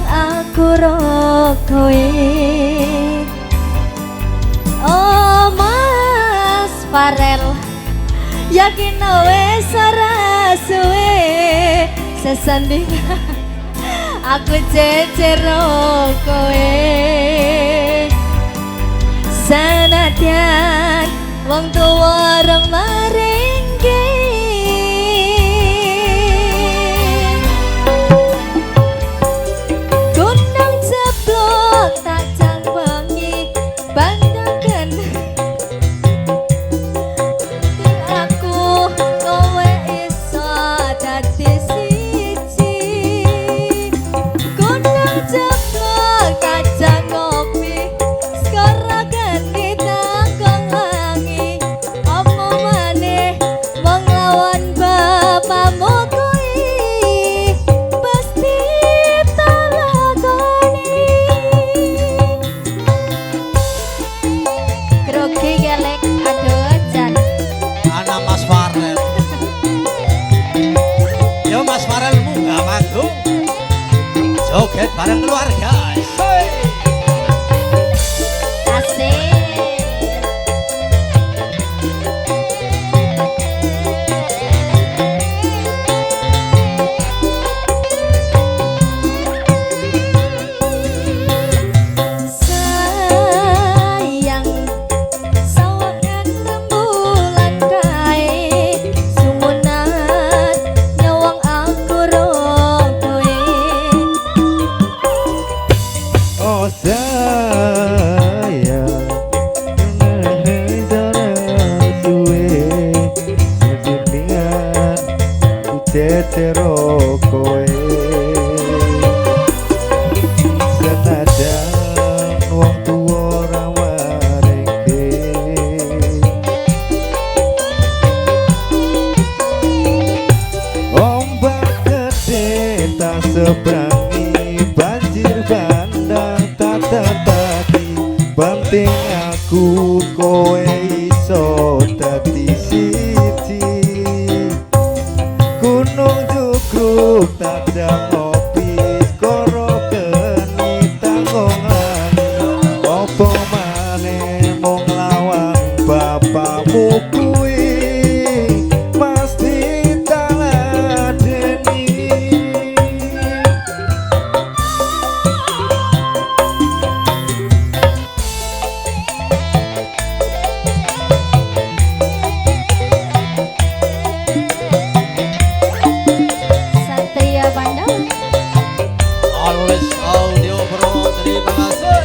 aku ro kowe. Oh Mas Farel, yakin wes ora suwe sesandingan aku jejer kowe. Sanadyan wong tuwa rong maringke gunung jeblok tak jangwangi bandakan aku kowe iso dadi siji. Gunung jeblok tak jangopi skara ganti takong wangi apa maneh wong lawan bapakmu kuwi pasti talakoni. Grogi gelek aduh jan Ana Mas Farel. Yo Mas Farel munggah manggung joget bareng keluarga. Hey. asik. Sayang sawangan rembulan kae sumunat nyawang aku ro kowe. Oh sayang, jangan suwe sedingan ku cetero kowe. Senajan wong tuwa ora maringke ombak gede tak seberangi banjir bandang tak tertati penting aku kowe iso dadi siji. Gunung jugruk tak ngopi koro geni tanggung angin opo maneh mung lawan bapakmu kuwi pasti taladeni. Satria Bandung Always audio bro, terima kasih.